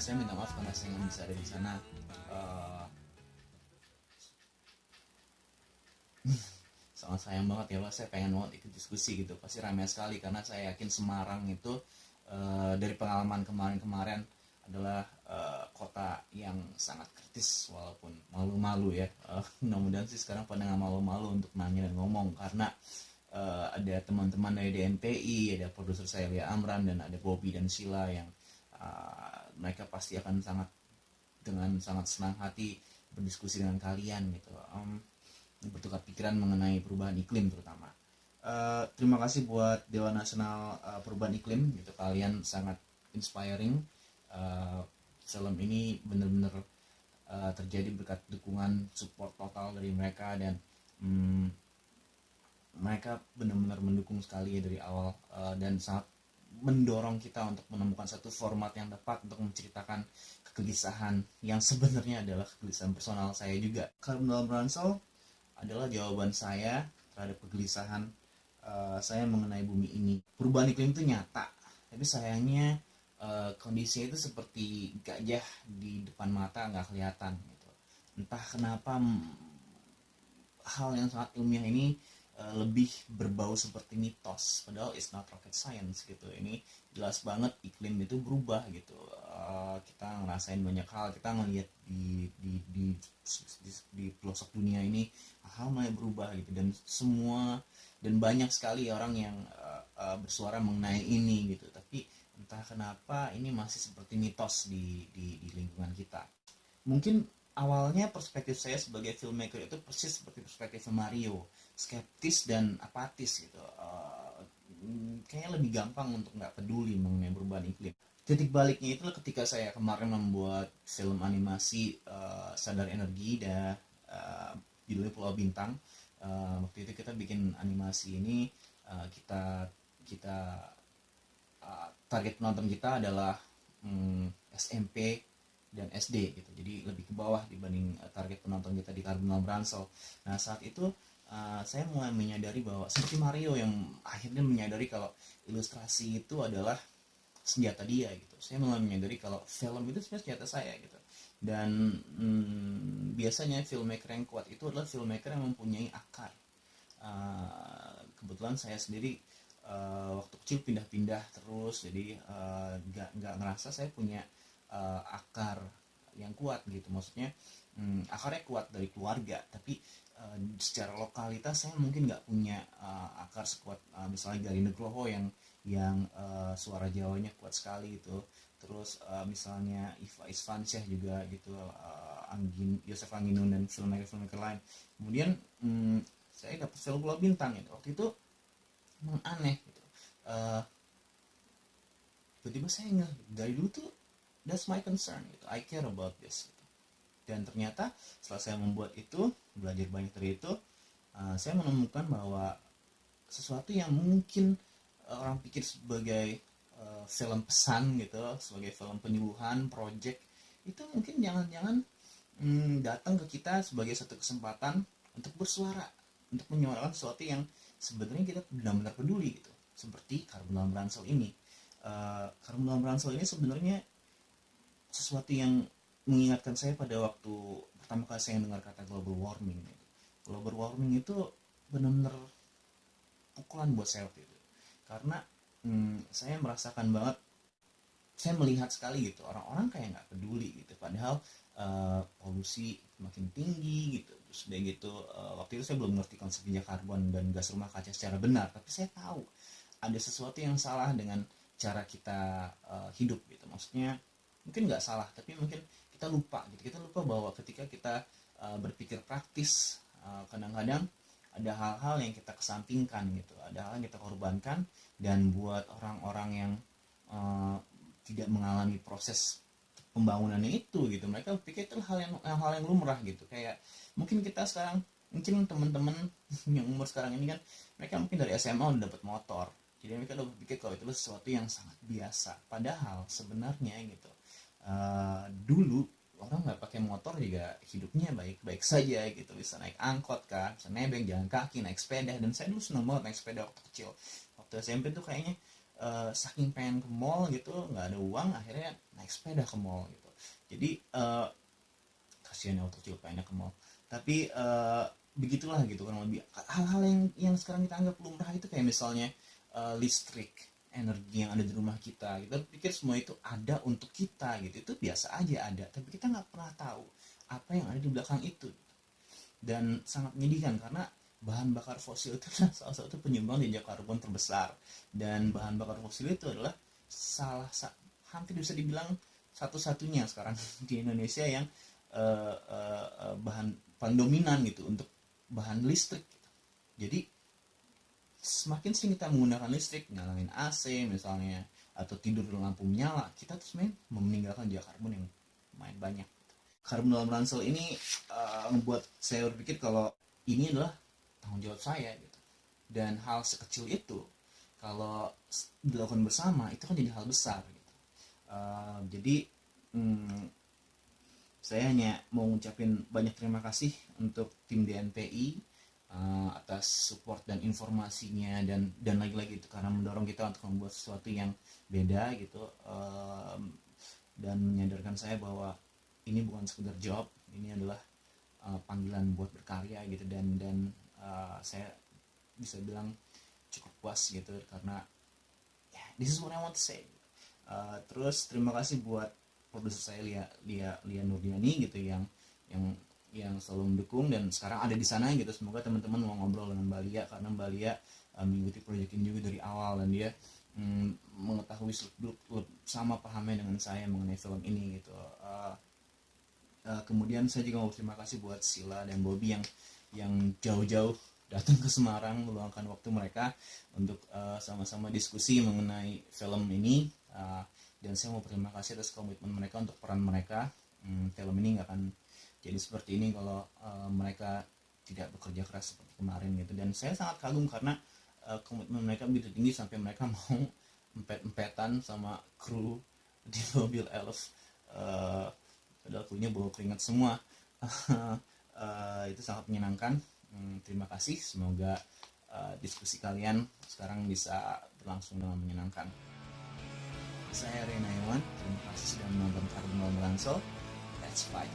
Saya minta maaf karena saya nggak bisa ada di sana. Eh, Sangat sayang banget ya Pak, saya pengen banget ikut diskusi gitu, pasti ramai sekali karena saya yakin Semarang itu dari pengalaman kemarin-kemarin adalah kota yang sangat kritis walaupun malu-malu ya. Mudah-mudahan sih sekarang pada nggak malu-malu untuk nanya dan ngomong karena ada teman-teman dari DNPI, ada produser saya Lia Amran dan ada Bobby dan Sheila yang mereka pasti akan dengan sangat senang hati berdiskusi dengan kalian gitu. Bertukar pikiran mengenai perubahan iklim terutama. Terima kasih buat Dewan Nasional Perubahan Iklim gitu, kalian sangat inspiring. Film ini benar-benar terjadi berkat dukungan support total dari mereka dan mereka benar-benar mendukung sekali ya dari awal, dan sangat mendorong kita untuk menemukan satu format yang tepat untuk menceritakan kegelisahan yang sebenarnya adalah kegelisahan personal saya juga. Carbon dalam Ransel adalah jawaban saya terhadap kegelisahan saya mengenai bumi ini. Perubahan iklim itu nyata, tapi sayangnya kondisinya itu seperti gajah di depan mata nggak kelihatan gitu. Entah kenapa hal yang sangat ilmiah ini lebih berbau seperti mitos, padahal it's not rocket science gitu. Ini jelas banget iklim itu berubah gitu. Kita ngerasain banyak hal, kita ngelihat di pelosok dunia ini hal mulai berubah gitu, dan banyak sekali orang yang bersuara mengenai ini gitu, tapi entah kenapa ini masih seperti mitos di lingkungan kita. Mungkin awalnya perspektif saya sebagai filmmaker itu persis seperti perspektif Mario, skeptis dan apatis gitu. Kayaknya lebih gampang untuk nggak peduli mengenai perubahan iklim. Titik baliknya itu ketika saya kemarin membuat film animasi Sadar Energi dan judulnya Pulau Bintang. Waktu itu kita bikin animasi ini, kita kita target penonton kita adalah SMP dan SD gitu, jadi lebih ke bawah dibanding target penonton kita di Carbon Ransel. Nah saat itu saya mulai menyadari bahwa seperti Mario yang akhirnya menyadari kalau ilustrasi itu adalah senjata dia gitu, saya mulai menyadari kalau film itu sebenarnya senjata saya gitu. Dan biasanya filmmaker yang kuat itu adalah filmmaker yang mempunyai akar. Kebetulan saya sendiri waktu kecil pindah-pindah terus, jadi nggak ngerasa saya punya akar yang kuat gitu. Maksudnya akarnya kuat dari keluarga, tapi secara lokalitas saya mungkin nggak punya akar sekuat misalnya Gali Nugroho yang suara Jawanya kuat sekali gitu. Terus misalnya Iva Isfansyah juga gitu, Yosef Anginun dan filmmaker lain. Kemudian saya dapat film Pulau Bintang gitu. Waktu itu emang aneh gitu. Tiba-tiba saya nggak, dari dulu tuh that's my concern gitu. I care about this gitu. Dan ternyata setelah saya membuat itu, belajar banyak dari itu, saya menemukan bahwa sesuatu yang mungkin orang pikir sebagai film pesan gitu, sebagai film penyuluhan, project, itu mungkin jangan-jangan datang ke kita sebagai satu kesempatan untuk bersuara, untuk menyuarakan sesuatu yang sebenarnya kita benar-benar peduli gitu. Seperti Carbon dalam Ransel ini. Carbon dalam Ransel ini sebenarnya sesuatu yang mengingatkan saya pada waktu pertama kali saya dengar kata global warming gitu. Global warming itu benar-benar pukulan buat saya waktu itu, karena saya merasakan banget, saya melihat sekali gitu orang-orang kayak nggak peduli gitu, padahal polusi makin tinggi gitu. Terus udah gitu waktu itu saya belum ngerti konsep jejak karbon dan gas rumah kaca secara benar, tapi saya tahu ada sesuatu yang salah dengan cara kita hidup gitu. Maksudnya mungkin nggak salah, tapi mungkin kita lupa gitu. Kita lupa bahwa ketika kita berpikir praktis, kadang-kadang ada hal-hal yang kita kesampingkan gitu, ada hal yang kita korbankan. Dan buat orang-orang yang tidak mengalami proses pembangunannya itu gitu, mereka pikir itu hal yang lumrah gitu. Kayak mungkin kita sekarang, mungkin teman-teman yang umur sekarang ini kan, mereka mungkin dari SMA udah dapat motor, jadi mereka udah berpikir kalau itu sesuatu yang sangat biasa. Padahal sebenarnya gitu, dulu orang nggak pakai motor juga hidupnya baik-baik saja gitu, bisa naik angkot kan, bisa nebeng, jalan kaki, naik sepeda. Dan saya dulu seneng banget naik sepeda waktu kecil. Waktu SMP tuh kayaknya saking pengen ke mall gitu nggak ada uang, akhirnya naik sepeda ke mall gitu. Jadi kasihan ya waktu kecil pengennya ke mall. Tapi begitulah gitu kurang lebih. Hal-hal yang sekarang kita anggap lumrah itu kayak misalnya listrik, energi yang ada di rumah kita. Kita pikir semua itu ada untuk kita gitu. Itu biasa aja ada, tapi kita nggak pernah tahu apa yang ada di belakang itu. Dan sangat menyedihkan karena bahan bakar fosil itu adalah salah satu penyumbang jejak karbon terbesar. Dan bahan bakar fosil itu adalah hampir bisa dibilang satu-satunya sekarang di Indonesia yang bahan paling dominan gitu untuk bahan listrik gitu. Jadi semakin sering kita menggunakan listrik, nyalain AC misalnya, atau tidur dengan lampu menyala, kita tuh sebenarnya meninggalkan jejak karbon yang lumayan banyak. Karbon dalam ransel ini membuat saya berpikir kalau ini adalah tanggung jawab saya gitu. Dan hal sekecil itu kalau dilakukan bersama itu kan jadi hal besar gitu. Jadi saya hanya mau ngucapin banyak terima kasih untuk tim DNPI atas support dan informasinya dan lagi-lagi itu karena mendorong kita untuk membuat sesuatu yang beda gitu, dan menyadarkan saya bahwa ini bukan sekedar job, ini adalah panggilan buat berkarya gitu. Dan saya bisa bilang cukup puas gitu karena this is what I want to say. Terus terima kasih buat produser saya Lia Nurdiani gitu yang selalu mendukung dan sekarang ada di sana gitu. Semoga teman-teman mau ngobrol dengan Mbak Lia karena Mbak Lia mengikuti proyek ini juga dari awal dan dia mengetahui sama pahamnya dengan saya mengenai film ini gitu. Kemudian saya juga mau terima kasih buat Sila dan Bobby yang jauh-jauh datang ke Semarang meluangkan waktu mereka untuk sama-sama diskusi mengenai film ini, dan saya mau berterima kasih atas komitmen mereka untuk peran mereka. Film ini nggak akan jadi seperti ini kalau mereka tidak bekerja keras seperti kemarin gitu. Dan saya sangat kagum karena komitmen mereka begitu tinggi sampai mereka mau empet-empetan sama kru di mobil elf, padahal krunya bawa keringat semua. Itu sangat menyenangkan. Terima kasih, semoga diskusi kalian sekarang bisa berlangsung dengan menyenangkan. Saya Rena Iwan, terima kasih sudah menonton Karbon Dalam Ransel. Let's fight.